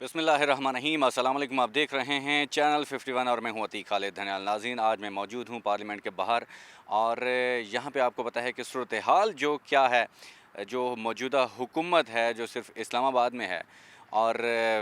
बिस्मिल्लाहिर्रहमानिर्रहीम। अस्सलाम वालेकुम। आप देख रहे हैं चैनल 51 और मैं हूं अतीक खालिद धनियाल। नाज़रीन, आज मैं मौजूद हूं पार्लियामेंट के बाहर और यहाँ पे आपको पता है कि सूरत हाल जो क्या है, जो मौजूदा हुकूमत है जो सिर्फ इस्लामाबाद में है और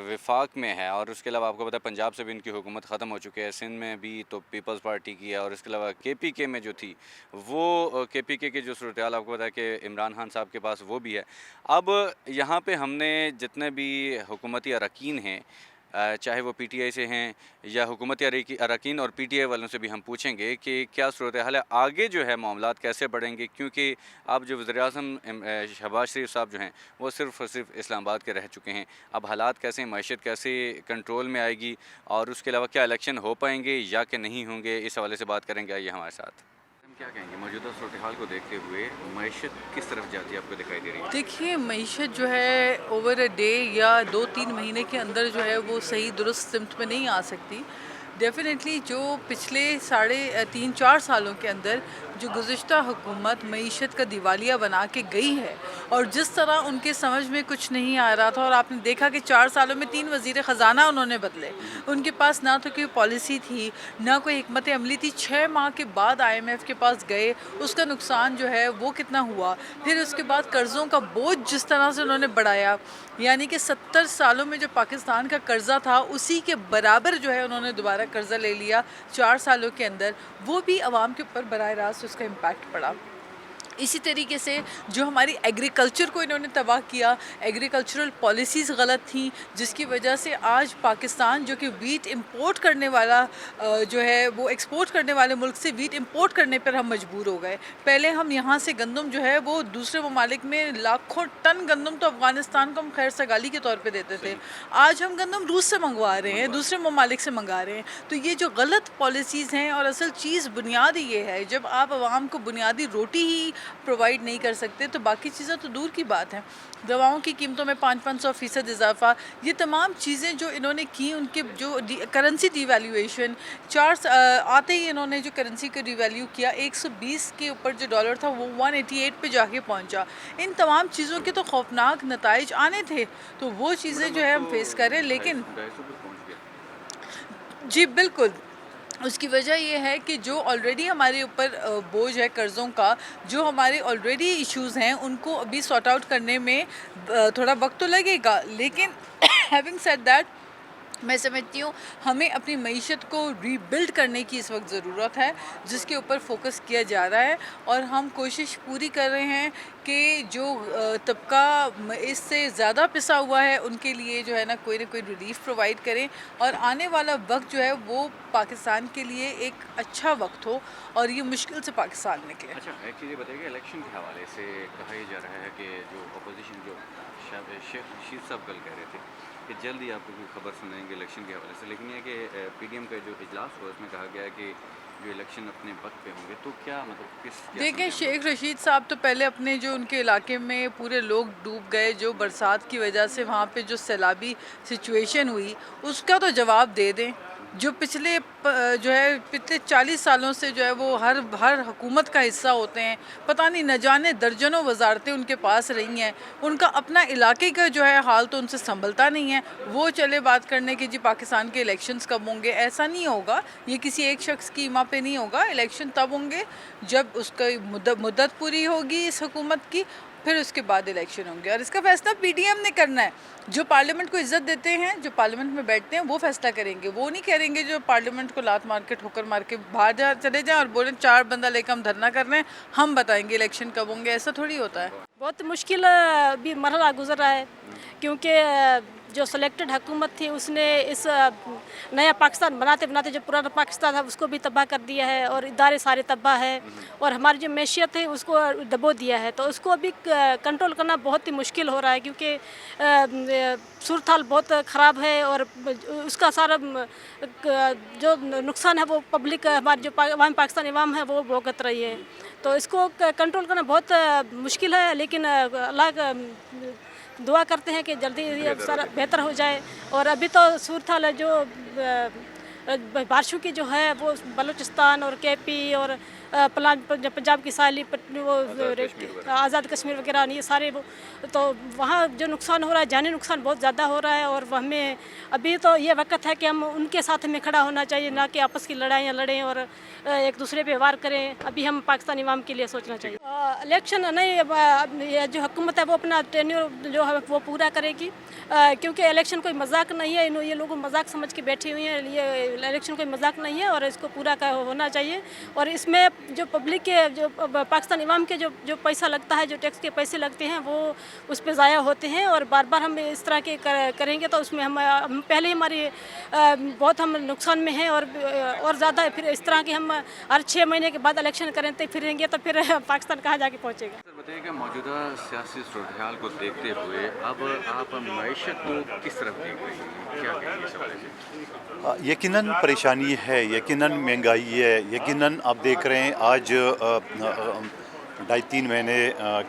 वफाक में है, और उसके अलावा आपको पता है पंजाब से भी इनकी हुकूमत ख़त्म हो चुकी है, सिंध में भी तो पीपल्स पार्टी की है, और इसके अलावा KPK में जो थी वो KPK की जो सूरत हाल आपको पता है कि इमरान खान साहब के पास वो भी है। अब यहाँ पे हमने जितने भी हुकूमती अरकान हैं, चाहे वो PTI से हैं या हुकूमती अरकान और PTI वालों से भी हम पूछेंगे कि क्या सूरत हाल है, आगे जो है मामलात कैसे बढ़ेंगे, क्योंकि अब जो वज़ीर-ए-आज़म शहबाज शरीफ साहब जो हैं वो सिर्फ़ और सिर्फ इस्लामाबाद के रह चुके हैं। अब हालात कैसे, मईशत कैसे कंट्रोल में आएगी, और उसके अलावा क्या इलेक्शन हो पाएंगे या कि नहीं होंगे, इस हवाले से बात करेंगे। आइए हमारे साथ। हम क्या कहेंगे मौजूदा सूरत हाल को देखते हुए, मईशत किस तरफ जाती है आपको दिखाई दे रही है? देखिए, मईशत जो है ओवर अ डे या 2-3 महीने के अंदर जो है वो सही दुरुस्त सिमत में नहीं आ सकती। डेफ़िनेटली जो पिछले साढ़े 3-4 सालों के अंदर जो गुज़िश्ता हुकूमत मईशत का दिवालिया बना के गई है, और जिस तरह उनके समझ में कुछ नहीं आ रहा था, और आपने देखा कि 4 सालों में 3 वज़ीर ख़ज़ाना उन्होंने बदले। उनके पास ना तो कोई पॉलिसी थी, ना कोई हिकमत अमली थी। 6 माह के बाद IMF के पास गए, उसका नुकसान जो है वो कितना हुआ। फिर उसके बाद कर्ज़ों का बोझ जिस तरह से उन्होंने बढ़ाया, यानी कि 70 सालों में जो पाकिस्तान का कर्ज़ा था उसी के बराबर जो है उन्होंने दोबारा कर्ज़ा ले लिया 4 सालों के अंदर। वो भी आवाम के ऊपर बराह रास्त उसका इम्पैक्ट पड़ा। इसी तरीके से जो हमारी एग्रीकल्चर को इन्होंने तबाह किया, एग्रीकल्चरल पॉलिसीज़ गलत थी, जिसकी वजह से आज पाकिस्तान जो कि वीट इंपोर्ट करने वाला जो है वो एक्सपोर्ट करने वाले मुल्क से वीट इंपोर्ट करने पर हम मजबूर हो गए। पहले हम यहाँ से गंदम जो है वो दूसरे ममालिक में लाखों टन गंदम तो अफ़गानिस्तान को हम खैर सगाली के तौर पे देते थे, आज हम गंदम रूस से मंगवा रहे हैं, दूसरे ममालिक से मंगा रहे हैं। तो ये जो गलत पॉलिसीज़ हैं, और असल चीज़ बुनियाद ये है, जब आप आवाम को बुनियादी रोटी ही प्रोवाइड नहीं कर सकते तो बाकी चीज़ें तो दूर की बात है। दवाओं की कीमतों में 500% इजाफा, ये तमाम चीज़ें जो इन्होंने की, उनके जो करेंसी डिवैल्यूएशन, आते ही इन्होंने जो करेंसी को डिवैल्यू किया, 120 के ऊपर जो डॉलर था वो 188 पे जाके पहुंचा। इन तमाम चीज़ों के तो खौफनाक नताइज आने थे, तो वो चीज़ें जो है हम फेस कर रहे हैं। लेकिन जी बिल्कुल, उसकी वजह ये है कि जो ऑलरेडी हमारे ऊपर बोझ है कर्ज़ों का, जो हमारे ऑलरेडी इश्यूज़ हैं, उनको अभी सॉर्ट आउट करने में थोड़ा वक्त तो लगेगा। लेकिन हैविंग सेड दैट, मैं समझती हूँ हमें अपनी मईशत को रीबिल्ड करने की इस वक्त ज़रूरत है, जिसके ऊपर फोकस किया जा रहा है, और हम कोशिश पूरी कर रहे हैं कि जो तबका इससे ज़्यादा पिसा हुआ है उनके लिए जो है ना कोई रिलीफ प्रोवाइड करें, और आने वाला वक्त जो है वो पाकिस्तान के लिए एक अच्छा वक्त हो और ये मुश्किल से पाकिस्तान निकले। अच्छा, एक चीज़ ये बताइए, इलेक्शन के हवाले से कहा यह जा रहा है कि जो अपोजिशन जो शेख रशीद साहब कल कह रहे थे कि जल्द ही आपको कोई खबर सुनाएंगे इलेक्शन के हवाले से, लेकिन ये कि PDM का जो इजलास हुआ उसमें कहा गया कि जो इलेक्शन अपने वक्त पे होंगे, तो क्या मतलब देखें, शेख रशीद साहब तो पहले अपने जो उनके इलाके में पूरे लोग डूब गए, जो बरसात की वजह से वहाँ पे जो सैलाबी सिचुएशन हुई, उसका तो जवाब दे दें। जो पिछले 40 सालों से जो है वो हर हुकूमत का हिस्सा होते हैं, पता नहीं न जाने दर्जनों वजारतें उनके पास रही हैं, उनका अपना इलाके का जो है हाल तो उनसे संभलता नहीं है। वो चले बात करने कि जी पाकिस्तान के इलेक्शंस कब होंगे, ऐसा नहीं होगा। ये किसी एक शख्स की इमा पे नहीं होगा। इलेक्शन तब होंगे जब उसका मुद्दत पूरी होगी इस हुकूमत की, फिर उसके बाद इलेक्शन होंगे, और इसका फैसला PDM ने करना है। जो पार्लियामेंट को इज्जत देते हैं, जो पार्लियामेंट में बैठते हैं, वो फैसला करेंगे। वो नहीं करेंगे जो पार्लियामेंट को लात मार के ठोकर मार के बाहर चले जाएं और बोलें 4 बंदा लेकर हम धरना कर रहे हैं, हम बताएंगे इलेक्शन कब होंगे। ऐसा थोड़ी होता है। बहुत मुश्किल भी मरहला गुजर रहा है, क्योंकि जो सिलेक्टेड हुकूमत थी उसने इस नया पाकिस्तान बनाते बनाते जो पुराना पाकिस्तान था उसको भी तबाह कर दिया है, और इदारे सारे तबाह है, और हमारी जो मैशियत है उसको दबो दिया है। तो उसको अभी कंट्रोल करना बहुत ही मुश्किल हो रहा है, क्योंकि सूरत हाल बहुत ख़राब है, और उसका सारा जो नुकसान है वो पब्लिक, हमारी जो पाकिस्तान अवाम है वो भुगत रही है। तो इसको कंट्रोल करना बहुत मुश्किल है, लेकिन अल्लाह दुआ करते हैं कि जल्दी ये सारा बेहतर हो जाए। और अभी तो सूरत हाल है जो बारिशों की जो है वो बलूचिस्तान और KP और प्लान पंजाब की साली वो आज़ाद कश्मीर वगैरह ये सारे वो, तो वहाँ जो नुकसान हो रहा है जानी नुकसान बहुत ज़्यादा हो रहा है। और हमें अभी तो ये वक्त है कि हम उनके साथ में खड़ा होना चाहिए, ना कि आपस की लड़ाइयाँ लड़ें और एक दूसरे पे वार करें। अभी हम पाकिस्तानी अवाम के लिए सोचना चाहिए। इलेक्शन नहीं, ये जो हुकूमत है वो अपना टेन्योर जो है वो पूरा करेगी, क्योंकि इलेक्शन कोई मजाक नहीं है। ये लोग मजाक समझ के बैठे हुए हैं, ये इलेक्शन कोई मजाक नहीं है और इसको पूरा होना चाहिए। और इसमें जो पब्लिक के जो पाकिस्तानी अवाम के जो पैसा लगता है, जो टैक्स के पैसे लगते हैं, वो उस पर ज़ाया होते हैं। और बार बार हम इस तरह के करेंगे तो उसमें हम पहले ही हमारी बहुत हम नुकसान में हैं और ज़्यादा फिर इस तरह के हम हर 6 महीने के बाद इलेक्शन करेंगे फिरेंगे तो फिर पाकिस्तान कहाँ जाके पहुँचेगा। सर बताइए कि मौजूदा सियासी सूरत को देखते हुए अब आप मईशत को किस तरफ देख रही हैं, क्या कहेंगे इस हवाले से? यकीनन परेशानी है, यकीनन महंगाई है, यकीनन आप देख रहे हैं आज 2.5-3 महीने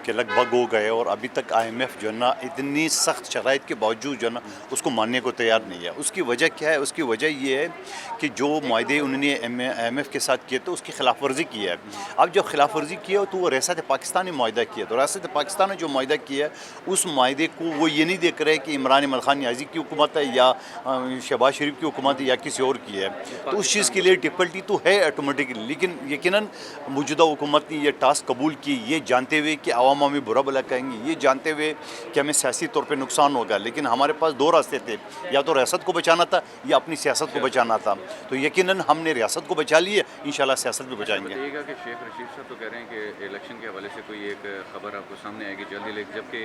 के लगभग हो गए और अभी तक IMF जो है ना इतनी सख्त शराइत के बावजूद जो है ना उसको मानने को तैयार नहीं है। उसकी वजह क्या है? उसकी वजह ये है कि जो मुआहदे उन्होंने IMF के साथ किए तो उसकी खिलाफ वर्जी की है। अब जब खिलाफ वर्जी की है तो वो रियासत पाकिस्तान ने मुआहदा किया, तो रियासत पाकिस्तान ने जो मुआहदा किया है उस मुआहदे को वो ये नहीं देख रहे कि इमरान खान नियाज़ी की हुकूमत है या शहबाज शरीफ की हुकूमत है या किसी और की है। तो उस चीज़ के लिए डिफ़िकल्टी तो है ऑटोमेटिकली, लेकिन यकीनन मौजूदा हुकूमत ने ये टास्क कबूल की, ये जानते हुए कि आवाम हमें बुरा भला कहेंगे, ये जानते हुए कि हमें सियासी तौर पे नुकसान होगा। लेकिन हमारे पास 2 रास्ते थे, या तो रियासत को बचाना था या अपनी सियासत को बचाना था। तो यकीनन हमने रियासत को बचा ली है, इंशाल्लाह सियासत भी बचाएंगे। बताइएगा कि शेख रशीद साहब तो कह रहे हैं कि इलेक्शन के हवाले से कोई एक खबर आपको सामने आएगी जल्दी, लेकिन जबकि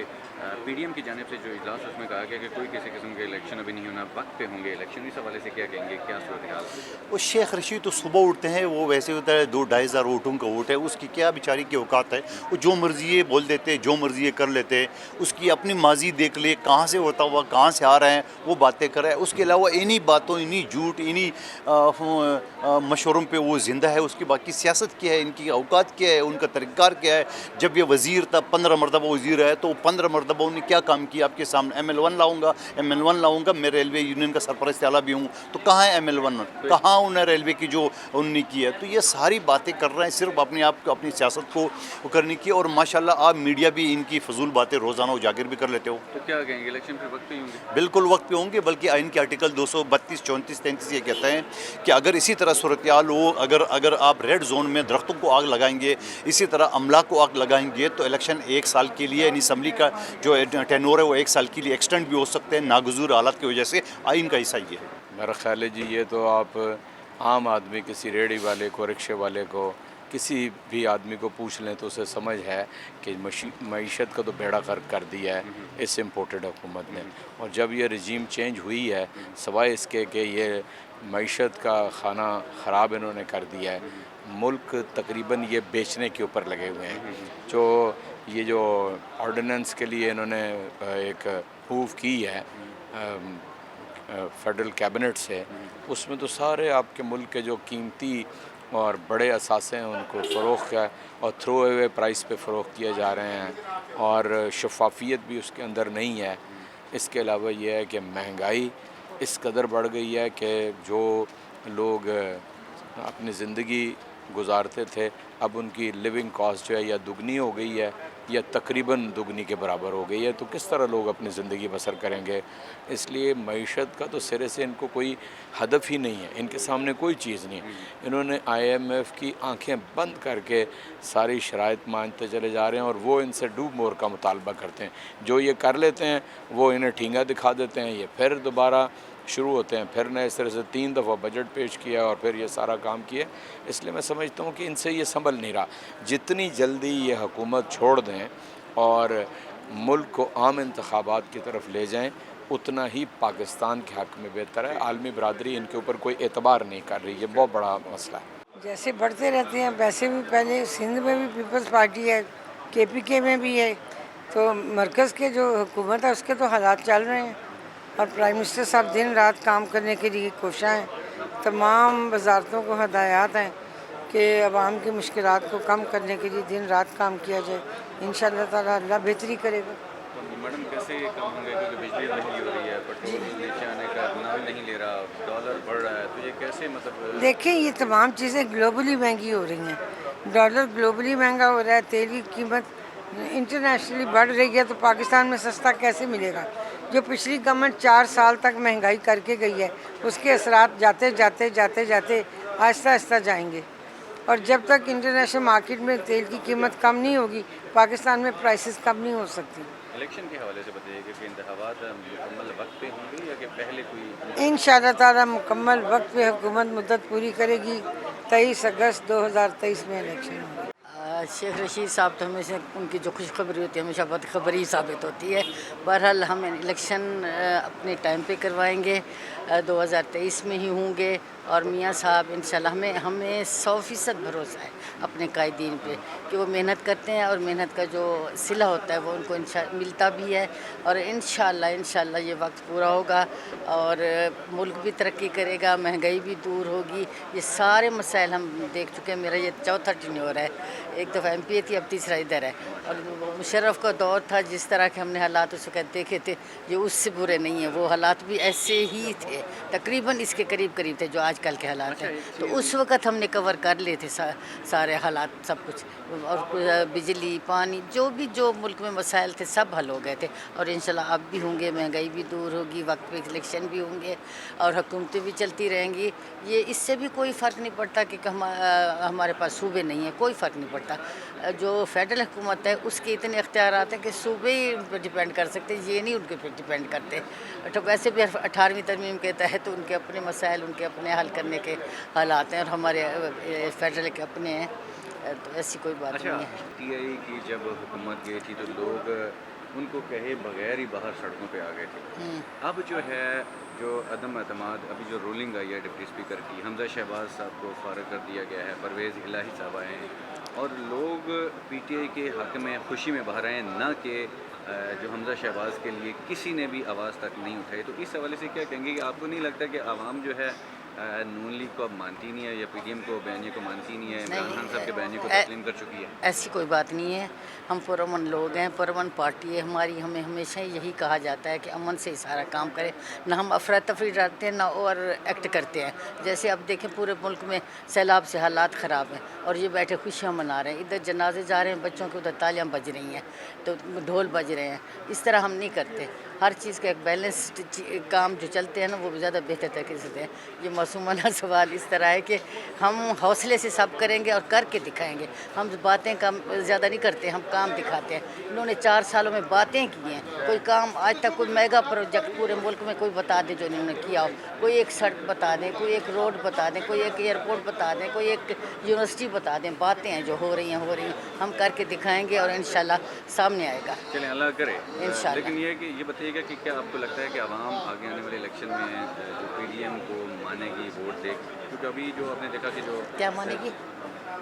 PDM की जानिब से जो इजलास है उसमें कहा गया कि कोई किसी किस्म के इलेक्शन अभी नहीं होना, वक्त पे होंगे इलेक्शन। इस हवाले से क्या कहेंगे, क्या सूरत हाल? वो शेख रशीद तो सुबह उठते हैं, वो वैसे होता है 2-2.5 हज़ार वोटों का वोट है, उसकी क्या बेचारी की औकात है, वो जो मर्जी ये बोल देते, जो मर्जी ये कर लेते। उसकी अपनी माजी देख ले, कहाँ से होता हुआ कहाँ से आ रहे हैं वो बातें कर रहे हैं। उसके अलावा इन्हीं बातों, इन्हीं झूठ, इन्हीं मशवरों पे वो ज़िंदा है। उसकी बाकी सियासत क्या है, इनकी औकात क्या है, उनका तरीक़ार क्या है। जब ये वज़ीर था, 15 मरतबा वज़ीर है, तो 15 मरतबा उन्होंने क्या काम किया आपके सामने? ML1 लाऊंगा, मैं रेलवे यूनियन का सरपरस्त आला भी हूँ। तो कहाँ है ML1? कहाँ उन्हें रेलवे की जो उन्होंने की है? तो ये सारी बातें कर रहे हैं सिर्फ अपने आप को, अपनी सियासत को करने की। और माशाल्लाह आप मीडिया भी इनकी फजूल बातें रोज़ाना उजागर भी कर लेते हो। तो क्या कहेंगे, इलेक्शन फिर वक्त पे ही होंगे? बिल्कुल वक्त पे होंगे, बल्कि आइन के आर्टिकल 232, 34, 33 ये कहते हैं कि अगर इसी तरह सूरत हाल हो, अगर आप रेड जोन में दरख्तों को आग लगाएंगे, इसी तरह अमला को आग लगाएंगे, तो इलेक्शन 1 साल के लिए, यानी असम्बली का जो टेन्योर है वो 1 साल के लिए एक्सटेंड भी हो सकते हैं नागुज़ूर हालात की वजह से। आइन का हिस्सा ये है। मेरा ख्याल है जी, ये तो आप आम आदमी, किसी रेहड़ी वाले को, रिक्शे वाले को, किसी भी आदमी को पूछ लें तो उसे समझ है कि मईशत का तो बेड़ा गर्क कर दिया है इस इम्पोर्टेड हुकूमत ने। और जब ये रजीम चेंज हुई है, सवाए इसके कि ये मईशत का खाना ख़राब इन्होंने कर दिया है, मुल्क तकरीबन ये बेचने के ऊपर लगे हुए हैं। जो ये जो ऑर्डिनेंस के लिए इन्होंने एक मूव की है फेडरल कैबिनेट से, उसमें तो सारे आपके मुल्क के जो कीमती और बड़े असासे हैं उनको फ़रोख्त है और थ्रो अवे प्राइस पे फ़रोख्त किए जा रहे हैं और शफाफियत भी उसके अंदर नहीं है। इसके अलावा ये है कि महंगाई इस कदर बढ़ गई है कि जो लोग अपनी ज़िंदगी गुजारते थे, अब उनकी लिविंग कॉस्ट जो है या दुगनी हो गई है या तकरीबन दुगनी के बराबर हो गई है। तो किस तरह लोग अपनी ज़िंदगी बसर करेंगे? इसलिए मईशत का तो सिरे से इनको कोई हदफ ही नहीं है, इनके सामने कोई चीज़ नहीं है। इन्होंने IMF की आंखें बंद करके सारी शराइत मानते चले जा रहे हैं और वो इनसे डू मोर का मुतालबा करते हैं। जो ये कर लेते हैं वो इन्हें ठींगा दिखा देते हैं, ये फिर दोबारा शुरू होते हैं, फिर नए सिरे से 3 दफ़ा बजट पेश किया और फिर ये सारा काम किए। इसलिए मैं समझता हूँ कि इनसे ये संभल नहीं रहा। जितनी जल्दी ये हुकूमत छोड़ दें और मुल्क को आम इंतखाबात की तरफ ले जाएं, उतना ही पाकिस्तान के हक़ में बेहतर है। आलमी बरादरी इनके ऊपर कोई एतबार नहीं कर रही, ये बहुत बड़ा मसला है। जैसे बढ़ते रहते हैं वैसे भी पहले सिंध में भी पीपल्स पार्टी है, KPK में भी है, तो मरकज़ के जो हुकूमत है उसके तो हालात चल रहे हैं और प्राइम मिनिस्टर साहब दिन रात काम करने के लिए कोशिश हैं। तमाम वजारतों को हदायत हैं कि आवाम की मुश्किलात को कम करने के लिए दिन रात काम किया जाए। इंशाअल्लाह ताला अल्लाह बेहतरी करेगा। तो मैडम कैसे काम होंगे, क्योंकि बिजली महंगी हो रही है, पेट्रोल नीचे आने का नाम नहीं ले रहा, डॉलर बढ़ रहा है, तो ये कैसे मतलब? देखें, ये तमाम चीज़ें ग्लोबली महंगी हो रही हैं, डॉलर ग्लोबली महंगा हो रहा है, तेल की कीमत इंटरनेशनली बढ़ रही है, तो पाकिस्तान में सस्ता कैसे मिलेगा? जो पिछली गवर्नमेंट 4 साल तक महंगाई करके गई है, उसके असरात जाते जाते जाते जाते आहिस्ता आहिस्ता जाएंगे। और जब तक इंटरनेशनल मार्केट में तेल की कीमत कम नहीं होगी, पाकिस्तान में प्राइसेस कम नहीं हो सकती। इलेक्शन के हवाले से बताइए कि इंतखाबात मुकम्मल वक्त पे होंगे या कि पहले कोई? इंशाअल्लाह ताला मुकम्मल वक्त पे हुकूमत मुद्दत पूरी करेगी। 23 अगस्त 2023 में इलेक्शन होंगे। शेख रशीद साहब तो हमेशा उनकी जो खुशखबरी होती है हमेशा बदखबरी साबित होती है। बहरहाल हम इलेक्शन अपने टाइम पे करवाएंगे, 2023 में ही होंगे। और मियाँ साहब इंशाल्लाह हमें 100% भरोसा है अपने कायदीन पे कि वो मेहनत करते हैं और मेहनत का जो सिला होता है वो उनको मिलता भी है। और इंशाल्लाह ये वक्त पूरा होगा और मुल्क भी तरक्की करेगा, महंगाई भी दूर होगी। ये सारे मसाइल हम देख चुके हैं। मेरा ये चौथा टेन्योर है, एक दफ़ा MP थी, अब तीसरा इधर है। और मुशर्रफ का दौर था, जिस तरह के हमने हालात उस वक्त देखे थे, ये उससे बुरे नहीं हैं। वो हालात भी ऐसे ही थे, तकरीबन इसके करीब थे जो आजकल के हालात हैं। तो उस वक़्त हमने कवर कर लिए थे सारे हालात, सब कुछ। और बिजली, पानी, जो मुल्क में मसाइल थे सब हल हो गए थे। और इंशाल्लाह अब भी होंगे, महंगाई भी दूर होगी, वक्त पे इलेक्शन भी होंगे और हुकूमतें भी चलती रहेंगी। ये इससे भी कोई फ़र्क नहीं पड़ता कि हमारे पास सूबे नहीं हैं, कोई फ़र्क नहीं पड़ता। जो फेडरल हुकूमत है उसके इतने इख्तियारात हैं कि सूबे ही उन पर डिपेंड कर सकते, ये नहीं उनके पर डिपेंड करते। तो वैसे भी 18वीं तरमीम के तहत तो उनके अपने मसाइल, उनके अपने हल करने के हालात हैं और हमारे फेडरल के अपने हैं। तो ऐसी कोई बात नहीं है। PTI की जब हुकूमत गई थी तो लोग उनको कहे बगैर ही बाहर सड़कों पे आ गए थे। अब जो है जो अदम एतमाद, अभी जो रूलिंग आई है डिप्टी स्पीकर की, हमजा शहबाज साहब को फारग कर दिया गया है, परवेज़ इलाही साहब आए हैं और लोग PTI के हक़ में खुशी में बाहर आए, ना कि जो हमजा शहबाज के लिए किसी ने भी आवाज़ तक नहीं उठाई। तो इस हवाले से क्या कहेंगे कि आपको नहीं लगता कि आवाम जो है नून लीग को अब मानती नहीं है या PDM को बयानिए को मानती नहीं है, इमरान खान साहब के बयानिए को तस्लीम कर चुकी है? ऐसी कोई बात नहीं है। हम पुरअमन लोग हैं, पुरअमन पार्टी है हमारी। हमें हमेशा यही कहा जाता है कि अमन से ही सारा काम करें, ना हम अफरा तफरी डालते हैं ना और एक्ट करते हैं। जैसे अब देखें पूरे मुल्क में सैलाब से हालात ख़राब हैं और ये बैठे खुशियाँ मना रहे हैं, इधर जनाजे जा रहे हैं बच्चों के, उधर तालियाँ बज रही हैं, तो ढोल बज रहे हैं। इस तरह हम नहीं करते। हर चीज़ का एक बैलेंस्ड काम जो चलते हैं ना वो ज़्यादा बेहतर तरीके से हैं। ये मासूमाना सवाल इस तरह है कि हम हौसले से सब करेंगे और करके दिखाएंगे। हम बातें कम ज़्यादा नहीं करते, हम काम दिखाते हैं। इन्होंने 4 सालों में बातें की हैं, कोई काम आज तक, कोई मेगा प्रोजेक्ट पूरे मुल्क में कोई बता दे जो इन्होंने किया हो। कोई एक सड़क बता दें, कोई एक रोड बता दें, कोई एक एयरपोर्ट बता दें, कोई एक यूनिवर्सिटी बता दें। बातें हैं जो हो रही हैं, हम करके दिखाएंगे और इंशाल्लाह सामने आएगा। चलें, अल्लाह करे इंशाल्लाह। लेकिन ये है कि ये बताइएगा कि क्या आपको लगता है कि आवाम आगे आने वाले इलेक्शन में जो PDM को मानेगी, वोट देगी? क्योंकि अभी जो आपने देखा कि जो क्या मानेगी?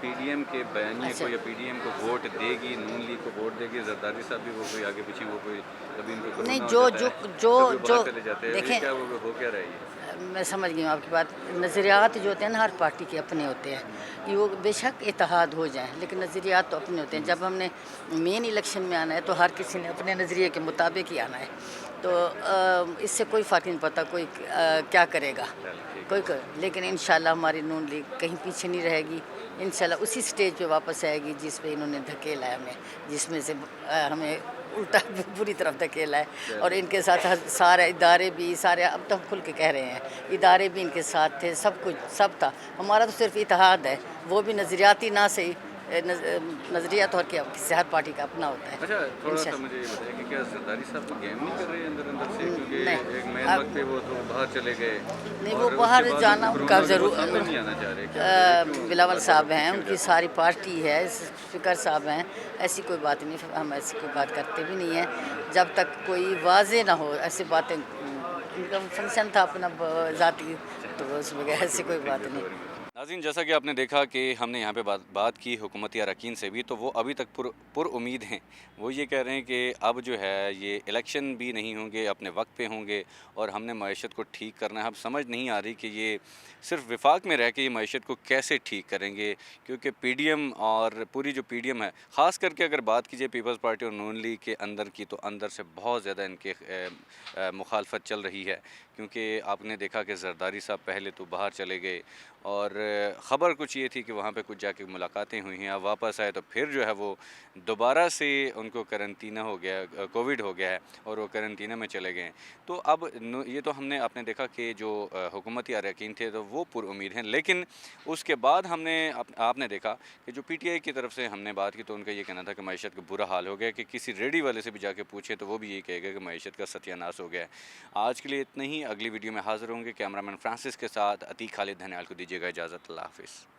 PDM के बयानिए को या PDM को वोट देगी, नून लीग को वोट देगी, जरदारी साहब भी वो कोई आगे पीछे, वो कोई कभी इनको कोरोना नहीं, हो जो जाता है, जो कभी जो बाहर चले जाते हैं। देखें, ये क्या वो हो क्या रहा है ये? मैं समझ गई हूँ आपकी बात। नज़रियात जो होते हैं ना हर पार्टी के अपने होते हैं, कि वो बेशक इत्तेहाद हो जाए लेकिन नज़रियात तो अपने होते हैं। जब हमने मेन इलेक्शन में आना है तो हर किसी ने अपने नज़रिए के मुताबिक ही आना है। तो इससे कोई फ़र्क नहीं पड़ता कोई क्या करेगा, लेकिन इंशाल्लाह हमारी नून लीग कहीं पीछे नहीं रहेगी। इंशाल्लाह उसी स्टेज पे वापस आएगी जिस पे इन्होंने धकेला है हमें, जिसमें से हमें उल्टा बुरी तरफ धकेला है। और इनके साथ सारे इदारे भी, सारे अब तो हम खुल के कह रहे हैं, इदारे भी इनके साथ थे, सब कुछ सब था। हमारा तो सिर्फ इत्तेहाद है, वो भी नज़रियाती ना सही, नज़रिया तो हर पार्टी का अपना होता है। अच्छा, थोड़ा सा मुझे ये बताइए कि क्या जरदारी साहब तो गेम नहीं कर रहे हैं अंदर अंदर से? क्योंकि नहीं, एक मेन वक्त पे वो तो बाहर चले गए। नहीं, वो बाहर जाना उनका ज़रूर, नहीं आना चाह रहे। बिलावल साहब हैं, उनकी सारी पार्टी है, स्पीकर साहब हैं, ऐसी कोई बात नहीं, हम ऐसी कोई बात करते भी नहीं हैं जब तक कोई वाजे ना हो। ऐसी बातें, उनका फंक्शन था अपना ज़ाती, तो उस वगैरह ऐसी कोई बात नहीं। नाज़रीन, जैसा कि आपने देखा कि हमने यहाँ पे बात की हुकूमती अरकान से भी, तो वो अभी तक पुर उम्मीद हैं। वो ये कह रहे हैं कि अब जो है ये इलेक्शन भी नहीं होंगे, अपने वक्त पे होंगे और हमने मईशत को ठीक करना है। अब समझ नहीं आ रही कि ये सिर्फ विफाक में रह के ये मईशत को कैसे ठीक करेंगे, क्योंकि PDM और पूरी जो PDM है, ख़ास करके अगर बात कीजिए पीपल्स पार्टी और नून लीग के अंदर की, तो अंदर से बहुत ज़्यादा इनके मुखालफत चल रही है। کیونکہ آپ نے دیکھا کہ زرداری صاحب پہلے تو باہر چلے گئے اور خبر کچھ یہ تھی کہ وہاں پہ کچھ جا کے ملاقاتیں ہوئی ہیں، اب واپس آئے تو پھر جو ہے وہ دوبارہ سے ان کو کرنٹینہ ہو گیا، کووڈ ہو گیا ہے اور وہ کرنٹینہ میں چلے گئے ہیں۔ تو اب یہ تو ہم نے آپ نے دیکھا کہ جو حکومتی اراکین تھے تو وہ پر امید ہیں، لیکن اس کے بعد ہم نے آپ نے دیکھا کہ جو پی ٹی آئی کی طرف سے ہم نے بات کی تو ان کا یہ کہنا تھا کہ معیشت کا برا حال ہو گیا، کہ کسی ریڈی والے سے بھی جا کے پوچھے تو وہ بھی یہی کہے گا کہ معیشت کا ستیہ ناش ہو گیا ہے۔ آج کے لیے اتنا ہی، اگلی ویڈیو میں حاضر ہوں گے۔ کیمرہ مین فرانسس کے ساتھ عتیق خالد دھنیال کو دیجیے گا اجازت، اللہ حافظ۔